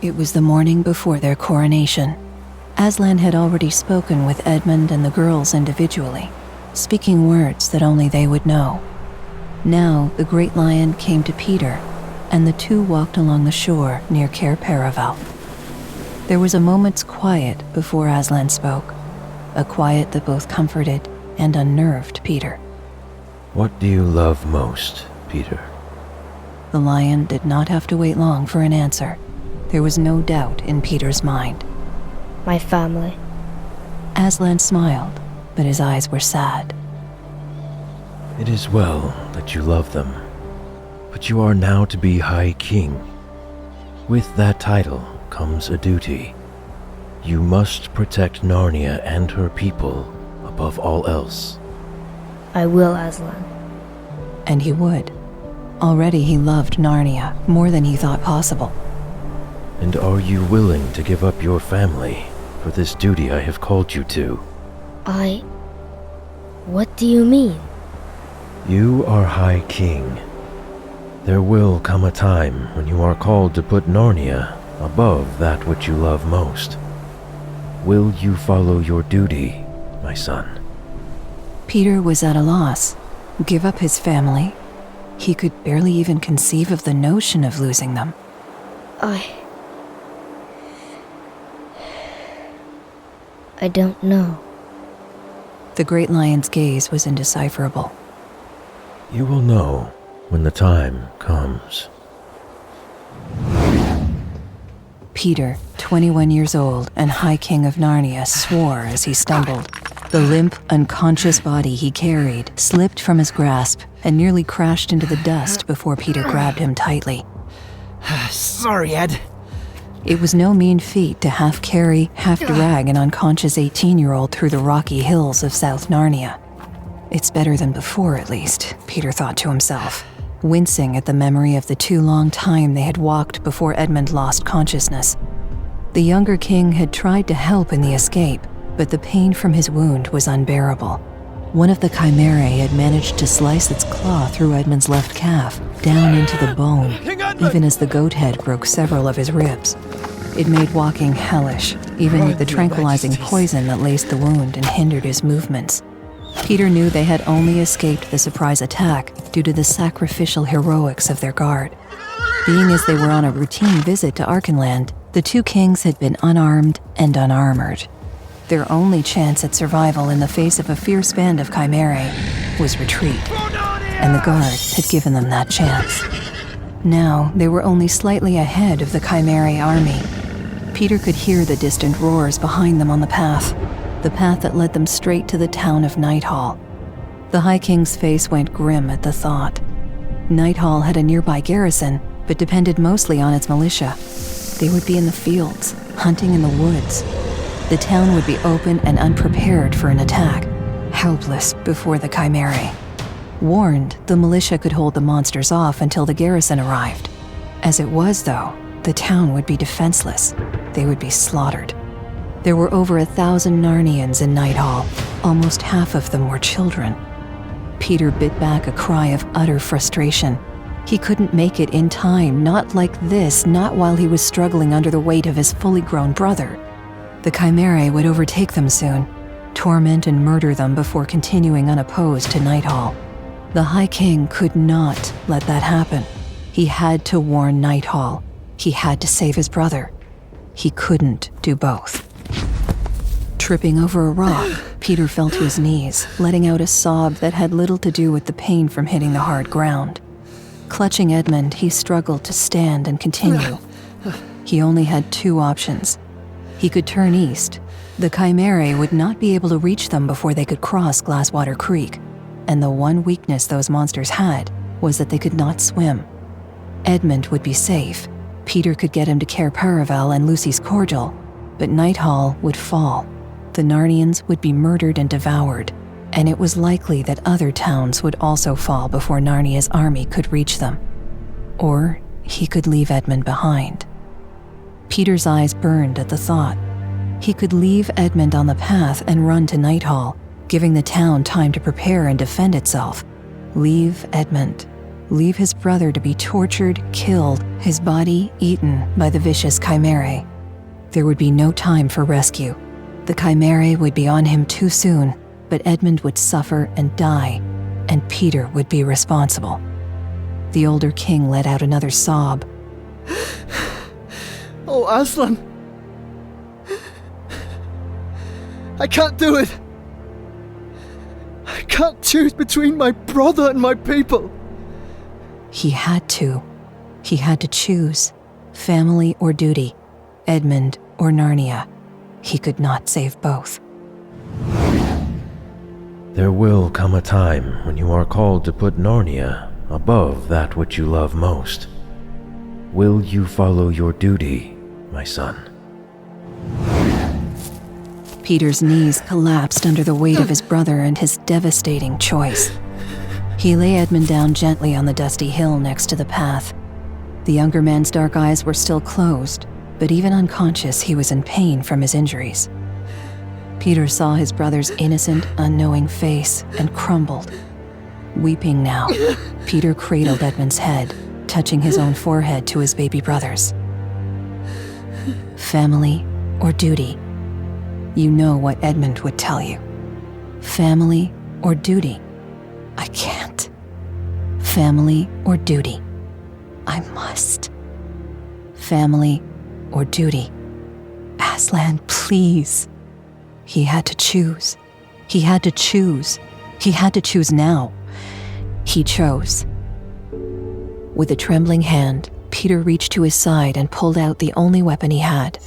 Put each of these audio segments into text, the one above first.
It was the morning before their coronation. Aslan had already spoken with Edmund and the girls individually, speaking words that only they would know. Now the great lion came to Peter, and the two walked along the shore near Kaarfast. There was a moment's quiet before Aslan spoke, a quiet that both comforted and unnerved Peter. What do you love most, Peter? The lion did not have to wait long for an answer. There was no doubt in Peter's mind. My family. Aslan smiled, but his eyes were sad. It is well that you love them, but you are now to be High King. With that title comes a duty. You must protect Narnia and her people above all else. I will, Aslan. And he would. Already he loved Narnia more than he thought possible. And are you willing to give up your family for this duty I have called you to? What do you mean? You are High King. There will come a time when you are called to put Narnia above that which you love most. Will you follow your duty, my son? Peter was at a loss. Give up his family? He could barely even conceive of the notion of losing them. I don't know. The great lion's gaze was indecipherable. You will know when the time comes. Peter, 21 years old and High King of Narnia, swore as he stumbled. The limp, unconscious body he carried slipped from his grasp and nearly crashed into the dust before Peter grabbed him tightly. Sorry, Ed. It was no mean feat to half carry, half drag an unconscious 18-year-old through the rocky hills of South Narnia. It's better than before, at least, Peter thought to himself, wincing at the memory of the too long time they had walked before Edmund lost consciousness. The younger king had tried to help in the escape, but the pain from his wound was unbearable. One of the chimerae had managed to slice its claw through Edmund's left calf, down into the bone, even as the goat head broke several of his ribs. It made walking hellish, even with the tranquilizing poison that laced the wound and hindered his movements. Peter knew they had only escaped the surprise attack due to the sacrificial heroics of their guard. Being as they were on a routine visit to Archenland, the two kings had been unarmed and unarmored. Their only chance at survival in the face of a fierce band of chimerae was retreat, and the guard had given them that chance. Now, they were only slightly ahead of the chimerae army. Peter could hear the distant roars behind them on the path that led them straight to the town of Nighthall. The High King's face went grim at the thought. Nighthall had a nearby garrison, but depended mostly on its militia. They would be in the fields, hunting in the woods. The town would be open and unprepared for an attack, helpless before the chimerae. Warned, the militia could hold the monsters off until the garrison arrived. As it was, though, the town would be defenseless. They would be slaughtered. There were over 1,000 Narnians in Nighthall. Almost half of them were children. Peter bit back a cry of utter frustration. He couldn't make it in time, not like this, not while he was struggling under the weight of his fully grown brother. The chimerae would overtake them soon, torment and murder them before continuing unopposed to Nighthall. The High King could not let that happen. He had to warn Nighthall. He had to save his brother. He couldn't do both. Tripping over a rock, Peter fell to his knees, letting out a sob that had little to do with the pain from hitting the hard ground. Clutching Edmund, he struggled to stand and continue. He only had two options. He could turn east. The chimerae would not be able to reach them before they could cross Glasswater Creek, and the one weakness those monsters had was that they could not swim. Edmund would be safe. Peter could get him to Kaarfast and Lucy's cordial, but Nighthall would fall. The Narnians would be murdered and devoured, and it was likely that other towns would also fall before Narnia's army could reach them. Or he could leave Edmund behind. Peter's eyes burned at the thought. He could leave Edmund on the path and run to Nighthall, giving the town time to prepare and defend itself. Leave Edmund. leave his brother to be tortured, killed, his body eaten by the vicious Chimerae. There would be no time for rescue. The Chimerae would be on him too soon, but Edmund would suffer and die, and Peter would be responsible. The older king let out another sob. Oh, Aslan! I can't do it! I can't choose between my brother and my people! He had to. He had to choose. Family or duty. Edmund or Narnia. He could not save both. There will come a time when you are called to put Narnia above that which you love most. Will you follow your duty, my son? Peter's knees collapsed under the weight of his brother and his devastating choice. He lay Edmund down gently on the dusty hill next to the path. The younger man's dark eyes were still closed, but even unconscious, he was in pain from his injuries. Peter saw his brother's innocent, unknowing face and crumbled. Weeping now, Peter cradled Edmund's head, touching his own forehead to his baby brother's. Family or duty? You know what Edmund would tell you. Family or duty? I can't. Family or duty? I must. Family or duty? Aslan, please. He had to choose. He had to choose. He had to choose now. He chose. With a trembling hand, Peter reached to his side and pulled out the only weapon he had,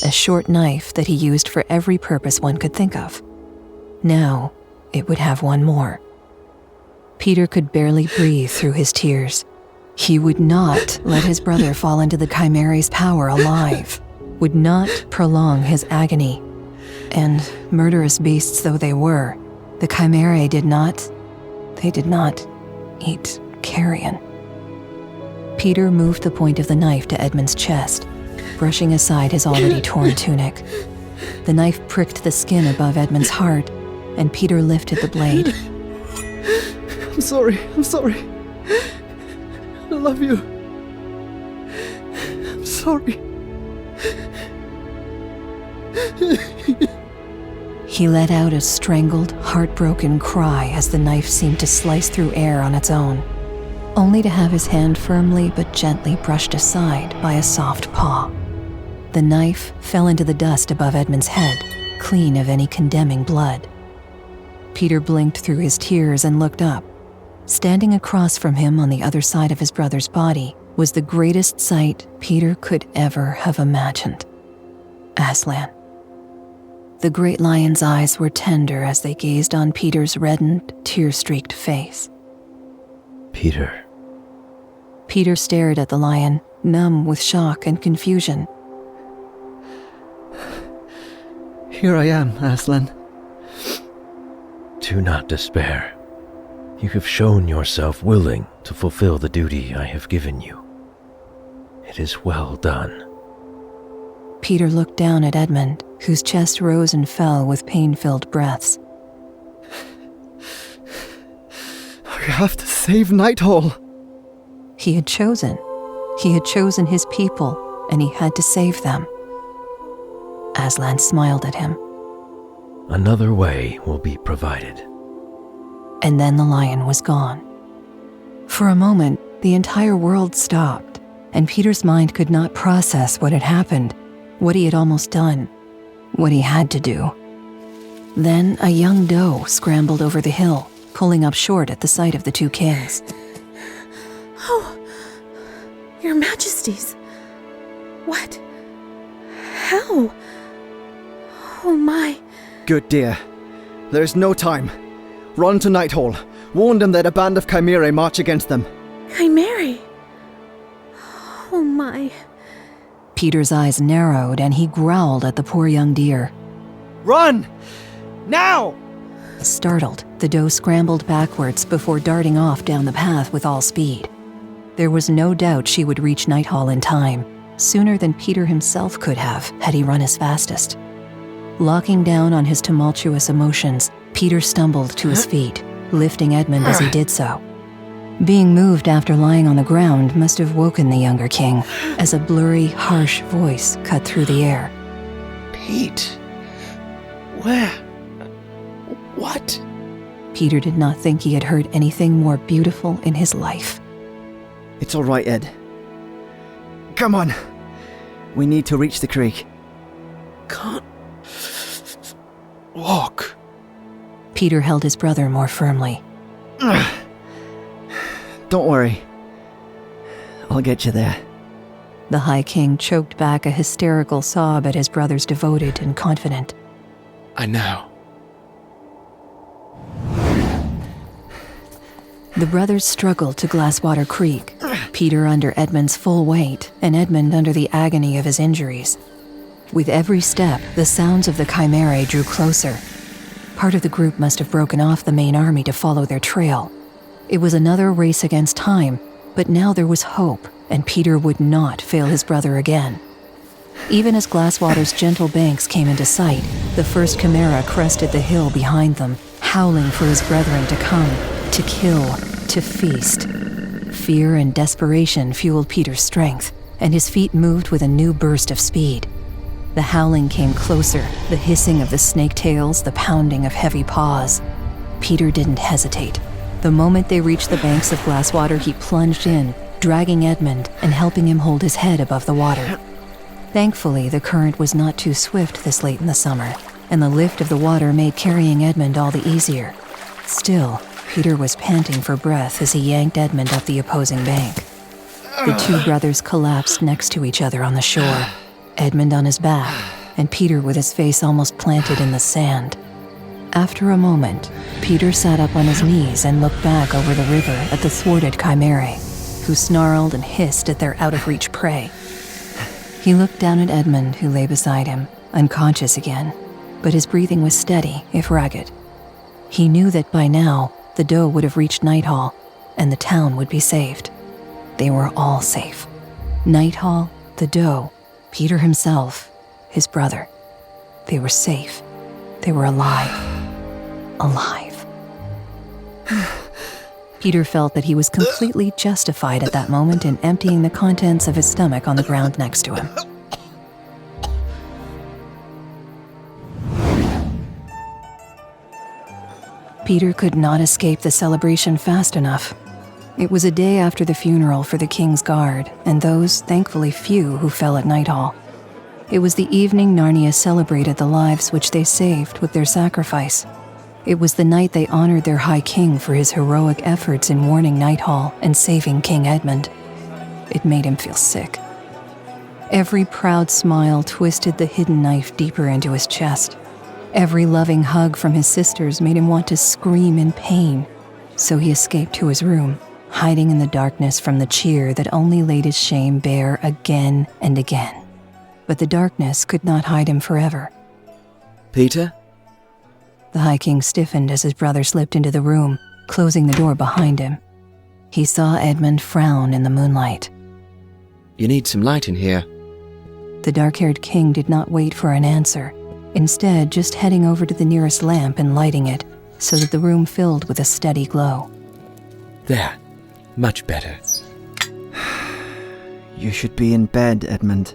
a short knife that he used for every purpose one could think of. Now, it would have one more. Peter could barely breathe through his tears. He would not let his brother fall into the Chimerae's power alive, would not prolong his agony. And murderous beasts though they were, the Chimerae did not eat carrion. Peter moved the point of the knife to Edmund's chest, brushing aside his already torn tunic. The knife pricked the skin above Edmund's heart, and Peter lifted the blade. I'm sorry. I love you. I'm sorry. He let out a strangled, heartbroken cry as the knife seemed to slice through air on its own, only to have his hand firmly but gently brushed aside by a soft paw. The knife fell into the dust above Edmund's head, clean of any condemning blood. Peter blinked through his tears and looked up. Standing across from him on the other side of his brother's body was the greatest sight Peter could ever have imagined. Aslan. The great lion's eyes were tender as they gazed on Peter's reddened, tear-streaked face. Peter. Peter stared at the lion, numb with shock and confusion. Here I am, Aslan. Do not despair. You have shown yourself willing to fulfill the duty I have given you. It is well done. Peter looked down at Edmund, whose chest rose and fell with pain-filled breaths. We have to save Nighthall. He had chosen. He had chosen his people, and he had to save them. Aslan smiled at him. Another way will be provided. And then the lion was gone. For a moment, the entire world stopped, and Peter's mind could not process what had happened, what he had almost done, what he had to do. Then a young doe scrambled over the hill, pulling up short at the sight of the two kings. Oh, Your Majesties. What? How? Oh my. Good dear. There is no time. Run to Nighthall. Warn them that a band of Chimerae march against them. Chimerae? Oh my. Peter's eyes narrowed and he growled at the poor young deer. Run! Now! Startled, the doe scrambled backwards before darting off down the path with all speed. There was no doubt she would reach Nighthall in time, sooner than Peter himself could have had he run his fastest. Locking down on his tumultuous emotions, Peter stumbled to his feet, lifting Edmund as he did so. Being moved after lying on the ground must have woken the younger king, as a blurry, harsh voice cut through the air. Pete? Where? What? Peter did not think he had heard anything more beautiful in his life. It's all right, Ed. Come on. We need to reach the creek. Can't walk. Peter held his brother more firmly. Don't worry. I'll get you there. The High King choked back a hysterical sob at his brother's devoted and confident. I know. The brothers struggled to Glasswater Creek, Peter under Edmund's full weight and Edmund under the agony of his injuries. With every step, the sounds of the Chimerae drew closer. Part of the group must have broken off the main army to follow their trail. It was another race against time, but now there was hope, and Peter would not fail his brother again. Even as Glasswater's gentle banks came into sight, the first Chimera crested the hill behind them, howling for his brethren to come, to kill, to feast. Fear and desperation fueled Peter's strength, and his feet moved with a new burst of speed. The howling came closer, the hissing of the snake tails, the pounding of heavy paws. Peter didn't hesitate. The moment they reached the banks of Glasswater, he plunged in, dragging Edmund and helping him hold his head above the water. Thankfully, the current was not too swift this late in the summer, and the lift of the water made carrying Edmund all the easier. Still, Peter was panting for breath as he yanked Edmund up the opposing bank. The two brothers collapsed next to each other on the shore, Edmund on his back, and Peter with his face almost planted in the sand. After a moment, Peter sat up on his knees and looked back over the river at the thwarted Chimerae, who snarled and hissed at their out-of-reach prey. He looked down at Edmund, who lay beside him, unconscious again, but his breathing was steady, if ragged. He knew that by now, the doe would have reached Nighthall, and the town would be saved. They were all safe. Nighthall, the doe, Peter himself, his brother. They were safe. They were alive. Alive. Peter felt that he was completely justified at that moment in emptying the contents of his stomach on the ground next to him. Peter could not escape the celebration fast enough. It was a day after the funeral for the King's Guard, and those, thankfully few, who fell at Nighthall. It was the evening Narnia celebrated the lives which they saved with their sacrifice. It was the night they honored their High King for his heroic efforts in warning Nighthall and saving King Edmund. It made him feel sick. Every proud smile twisted the hidden knife deeper into his chest. Every loving hug from his sisters made him want to scream in pain. So he escaped to his room, hiding in the darkness from the cheer that only laid his shame bare again and again. But the darkness could not hide him forever. Peter? The High King stiffened as his brother slipped into the room, closing the door behind him. He saw Edmund frown in the moonlight. You need some light in here. The dark-haired king did not wait for an answer, instead just heading over to the nearest lamp and lighting it, so that the room filled with a steady glow. There. Much better. You should be in bed, Edmund.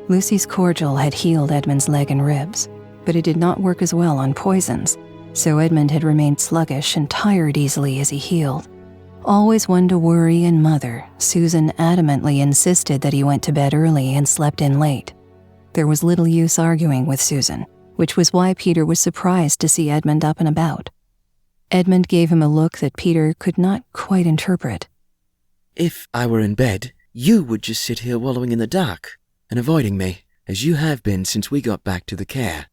Lucy's cordial had healed Edmund's leg and ribs, but it did not work as well on poisons, so Edmund had remained sluggish and tired easily as he healed. Always one to worry and mother, Susan adamantly insisted that he went to bed early and slept in late. There was little use arguing with Susan, which was why Peter was surprised to see Edmund up and about. Edmund gave him a look that Peter could not quite interpret. If I were in bed, you would just sit here wallowing in the dark and avoiding me, as you have been since we got back to the care.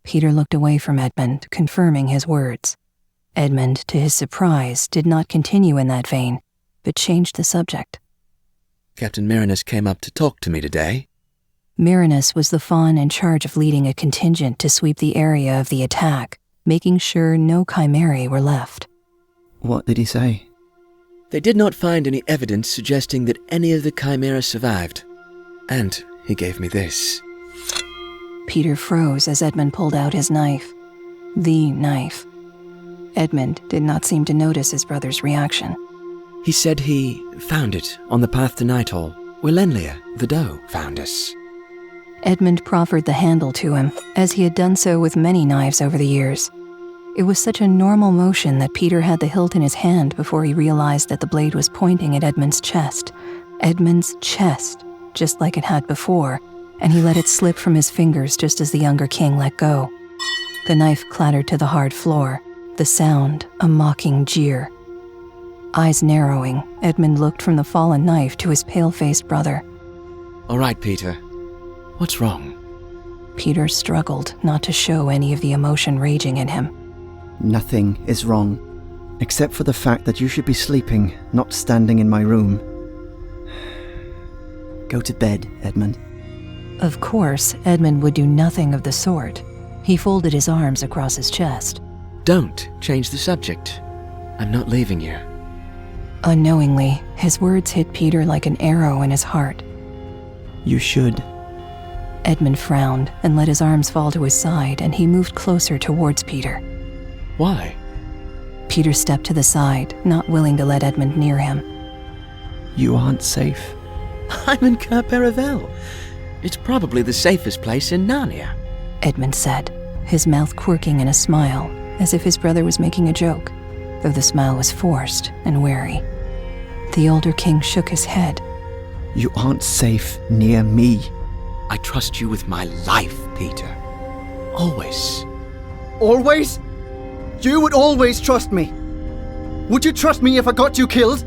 Peter looked away from Edmund, confirming his words. Edmund, to his surprise, did not continue in that vein, but changed the subject. Captain Marinus came up to talk to me today. Marinus was the fawn in charge of leading a contingent to sweep the area of the attack, making sure no Chimerae were left. What did he say? They did not find any evidence suggesting that any of the Chimera survived. And he gave me this. Peter froze as Edmund pulled out his knife. The knife. Edmund did not seem to notice his brother's reaction. He said he found it on the path to Nighthall, where Lenlia, the doe, found us. Edmund proffered the handle to him, as he had done so with many knives over the years. It was such a normal motion that Peter had the hilt in his hand before he realized that the blade was pointing at Edmund's chest. Edmund's chest, just like it had before, and he let it slip from his fingers just as the younger king let go. The knife clattered to the hard floor, the sound a mocking jeer. Eyes narrowing, Edmund looked from the fallen knife to his pale-faced brother. All right, Peter. What's wrong? Peter struggled not to show any of the emotion raging in him. Nothing is wrong, except for the fact that you should be sleeping, not standing in my room. Go to bed, Edmund. Of course, Edmund would do nothing of the sort. He folded his arms across his chest. Don't change the subject. I'm not leaving you. Unknowingly, his words hit Peter like an arrow in his heart. You should. Edmund frowned and let his arms fall to his side, and he moved closer towards Peter. Why? Peter stepped to the side, not willing to let Edmund near him. You aren't safe. I'm in Kaarfast. It's probably the safest place in Narnia, Edmund said, his mouth quirking in a smile, as if his brother was making a joke, though the smile was forced and wary. The older king shook his head. You aren't safe near me. I trust you with my life, Peter. Always. Always? You would always trust me. Would you trust me if I got you killed?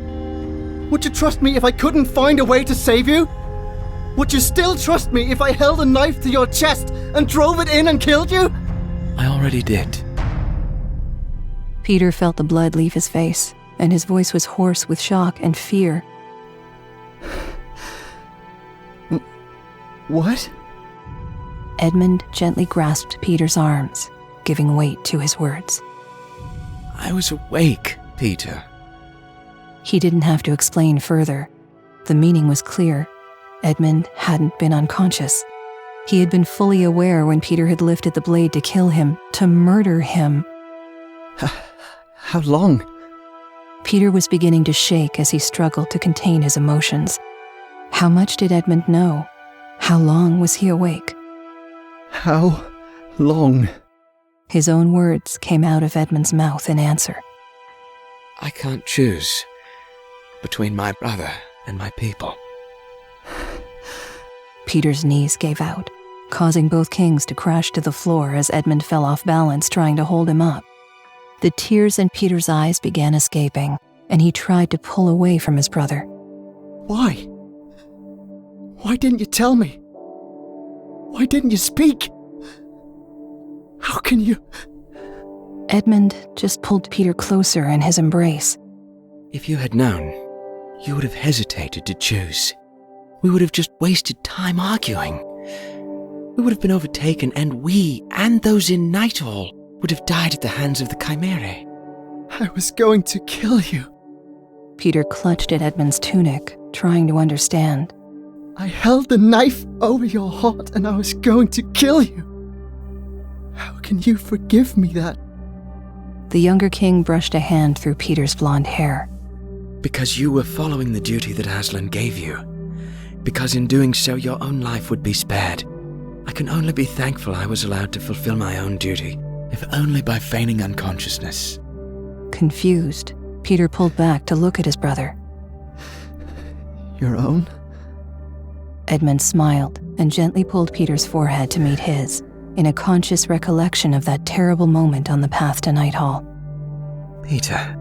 Would you trust me if I couldn't find a way to save you? Would you still trust me if I held a knife to your chest and drove it in and killed you? I already did. Peter felt the blood leave his face, and his voice was hoarse with shock and fear. What? Edmund gently grasped Peter's arms, giving weight to his words. I was awake, Peter. He didn't have to explain further. The meaning was clear. Edmund hadn't been unconscious. He had been fully aware when Peter had lifted the blade to kill him, to murder him. How long? Peter was beginning to shake as he struggled to contain his emotions. How much did Edmund know? How long was he awake? How long? His own words came out of Edmund's mouth in answer. I can't choose between my brother and my people. Peter's knees gave out, causing both kings to crash to the floor as Edmund fell off balance trying to hold him up. The tears in Peter's eyes began escaping, and he tried to pull away from his brother. Why? Why didn't you tell me? Why didn't you speak? How can you? Edmund just pulled Peter closer in his embrace. If you had known, you would have hesitated to choose. We would have just wasted time arguing. We would have been overtaken, and we, and those in Nighthall, would have died at the hands of the Chimerae. I was going to kill you. Peter clutched at Edmund's tunic, trying to understand. I held the knife over your heart and I was going to kill you. How can you forgive me that? The younger king brushed a hand through Peter's blonde hair. Because you were following the duty that Aslan gave you. Because in doing so your own life would be spared. I can only be thankful I was allowed to fulfill my own duty, if only by feigning unconsciousness. Confused, Peter pulled back to look at his brother. Your own? Edmund smiled and gently pulled Peter's forehead to meet his, in a conscious recollection of that terrible moment on the path to Nighthall. Peter,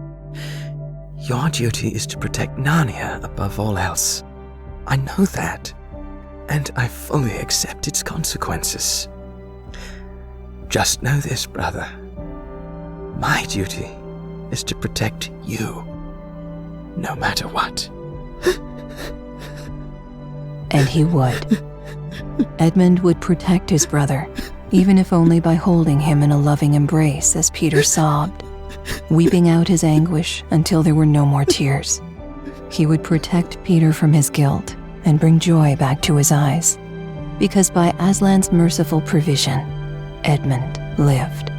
your duty is to protect Narnia above all else. I know that, and I fully accept its consequences. Just know this, brother. My duty is to protect you, no matter what. And he would. Edmund would protect his brother, even if only by holding him in a loving embrace as Peter sobbed, weeping out his anguish until there were no more tears. He would protect Peter from his guilt and bring joy back to his eyes, because by Aslan's merciful provision, Edmund lived.